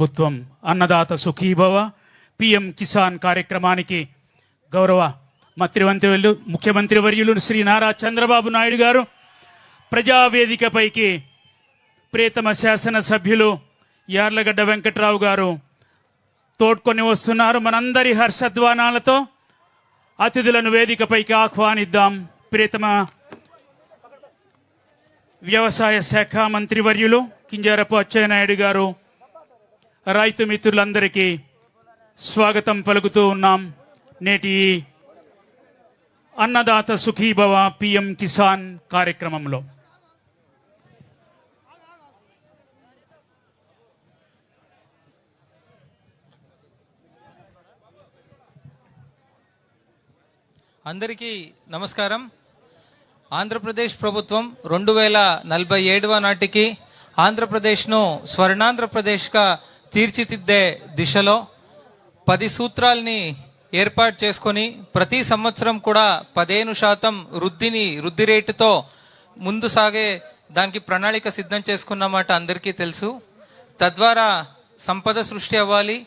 ప్రభుత్వం అన్నదాత సుఖీభవ పిఎం కిసాన్ కార్యక్రమానికి గౌరవ ముఖ్యమంత్రి వర్యులు శ్రీ నారా చంద్రబాబు నాయుడు గారు ప్రజావేదికపైకి ప్రియతమ శాసనసభ్యులు యార్లగడ్డ వెంకట్రావు గారు తోడ్కొని వస్తున్నారు. మనందరి హర్షధ్వానాలతో అతిథులను వేదికపైకి ఆహ్వానిద్దాం. ప్రియతమ వ్యవసాయ శాఖ మంత్రివర్యులు కింజారపు అచ్చెన్నాయుడు గారు రైతు మిత్రులందరికీ స్వాగతం పలుకుతూ ఉన్నాం. నేటి అన్నదాత సుఖీభవ పిఎం కిసాన్ కార్యక్రమంలో అందరికీ నమస్కారం. ఆంధ్రప్రదేశ్ ప్రభుత్వం 2047 నాటికి ఆంధ్రప్రదేశ్ను స్వర్ణాంధ్రప్రదేశ్గా తీర్చిదిద్దే దిశలో 10 సూత్రాల్ని ఏర్పాటు చేసుకొని ప్రతి సంవత్సరం కూడా 15% వృద్ధి రేటుతో ముందు సాగే దానికి ప్రణాళిక సిద్ధం చేసుకున్నమాట అందరికీ తెలుసు. తద్వారా సంపద సృష్టి అవ్వాలి,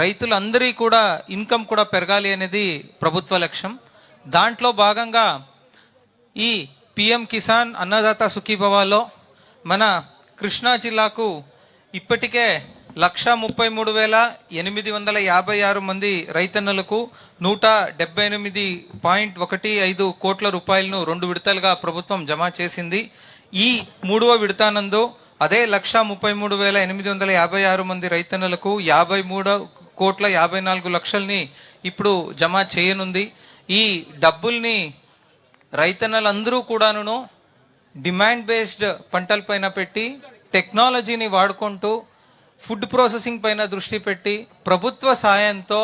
రైతులందరి కూడా ఇన్కమ్ కూడా పెరగాలి అనేది ప్రభుత్వ లక్ష్యం. దాంట్లో భాగంగా ఈ పిఎం కిసాన్ అన్నదాత సుఖీభవలో మన కృష్ణా జిల్లాకు ఇప్పటికే 133,856 మంది రైతన్నలకు 178.15 కోట్ల రూపాయలను 2 విడతలుగా ప్రభుత్వం జమ చేసింది. ఈ 3వ విడతానందు అదే 133,856 మంది రైతన్నలకు 53,54,00,000ని ఇప్పుడు జమ చేయనుంది. ఈ డబ్బుల్ని రైతన్నలందరూ కూడాను డిమాండ్ బేస్డ్ పంటలపైన పెట్టి టెక్నాలజీని వాడుకుంటూ ఫుడ్ ప్రాసెసింగ్ పైన దృష్టి పెట్టి ప్రభుత్వ సాయంతో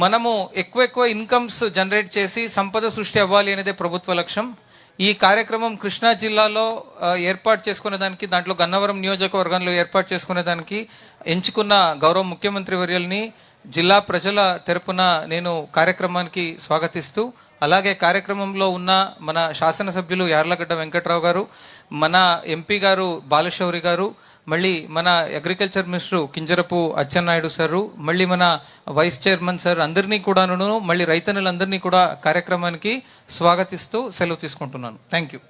మనము ఎక్కువ ఇన్కమ్స్ జనరేట్ చేసి సంపద సృష్టి అవ్వాలి అనేది ప్రభుత్వ లక్ష్యం. ఈ కార్యక్రమం కృష్ణా జిల్లాలో ఏర్పాటు చేసుకునే దానికి, దాంట్లో గన్నవరం నియోజకవర్గంలో ఏర్పాటు చేసుకునే దానికి ఎంచుకున్న గౌరవ ముఖ్యమంత్రి వర్యుల్ని జిల్లా ప్రజల తరపున నేను కార్యక్రమానికి స్వాగతిస్తూ, అలాగే కార్యక్రమంలో ఉన్న మన శాసనసభ్యులు యార్లగడ్డ వెంకట్రావు గారు, మన ఎంపీ గారు బాలశౌరి గారు, మళ్ళీ మన agriculture minister Kinjarapu Atchannaidu sir, మళ్ళీ మన వైస్ చైర్మన్ సార్ అందరినీ కూడాను, మళ్ళీ రైతన్నులందరినీ కూడా కార్యక్రమానికి స్వాగతిస్తూ సెలవు తీసుకుంటున్నాను. Thank you.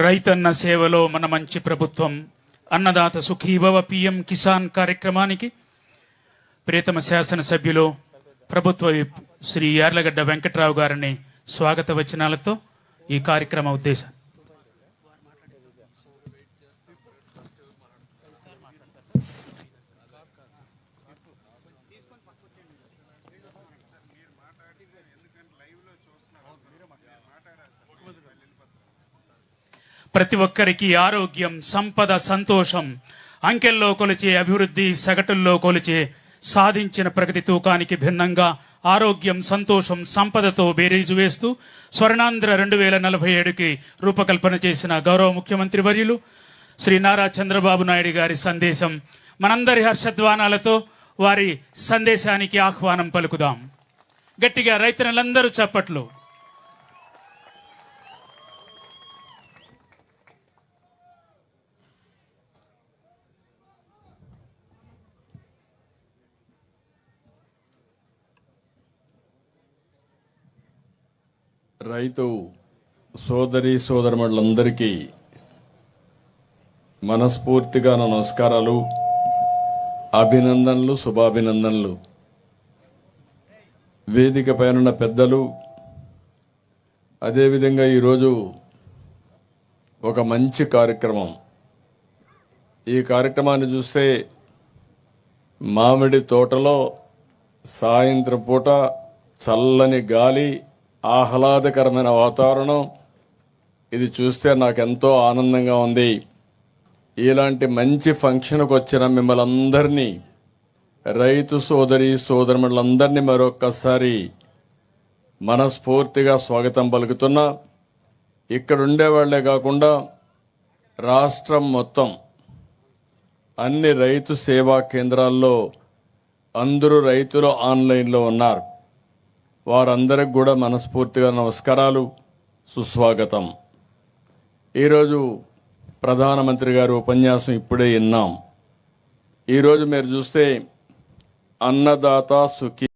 రైతన్న సేవలో మన మంచి ప్రభుత్వం అన్నదాత సుఖీభవ పిఎం కిసాన్ కార్యక్రమానికి ప్రియతమ శాసనసభ్యులు ప్రభుత్వ శ్రీ యార్లగడ్డ వెంకట్రావు గారిని స్వాగత వచనాలతో ఈ కార్యక్రమ ఉద్దేశం. ప్రతి ఒక్కరికి ఆరోగ్యం, సంపద, సంతోషం, అంకెల్లో కొలిచే అభివృద్ధి, సగటుల్లో కొలిచే సాధించిన ప్రగతి తూకానికి భిన్నంగా ఆరోగ్యం, సంతోషం, సంపదతో బేరీజు వేస్తూ స్వర్ణాంధ్ర 2047కి రూపకల్పన చేసిన గౌరవ ముఖ్యమంత్రి వర్యులు శ్రీ నారా చంద్రబాబు నాయుడు గారి సందేశం. మనందరి హర్షధ్వానాలతో వారి సందేశానికి ఆహ్వానం పలుకుదాం. గట్టిగా రైతన్నలందరూ చప్పట్లు. రైతు సోదరి సోదరులందరికీ మనస్ఫూర్తిగా నమస్కారాలు, అభినందనలు, శుభాభినందనలు. వేదిక పైన పెద్దలు, అదేవిధంగా ఈరోజు ఒక మంచి కార్యక్రమం. ఈ కార్యక్రమాన్ని చూస్తే మామిడి తోటలో సాయంత్రం పూట చల్లని గాలి, ఆహ్లాదకరమైన వాతావరణం, ఇది చూస్తే నాకెంతో ఆనందంగా ఉంది. ఇలాంటి మంచి ఫంక్షన్కు వచ్చిన మిమ్మల్ని అందరినీ, రైతు సోదరి సోదరులందరినీ మరొక్కసారి మనస్ఫూర్తిగా స్వాగతం పలుకుతున్నా. ఇక్కడ ఉండేవాళ్లే కాకుండా రాష్ట్రం మొత్తం అన్ని రైతు సేవా కేంద్రాల్లో అందరూ రైతులు ఆన్లైన్లో ఉన్నారు. వారందరికి కూడా మనస్ఫూర్తిగా నమస్కారాలు, సుస్వాగతం. ఈరోజు ప్రధానమంత్రి గారు ఉపన్యాసం ఇప్పుడే విన్నాం. ఈరోజు మీరు చూస్తే అన్నదాత సుఖీ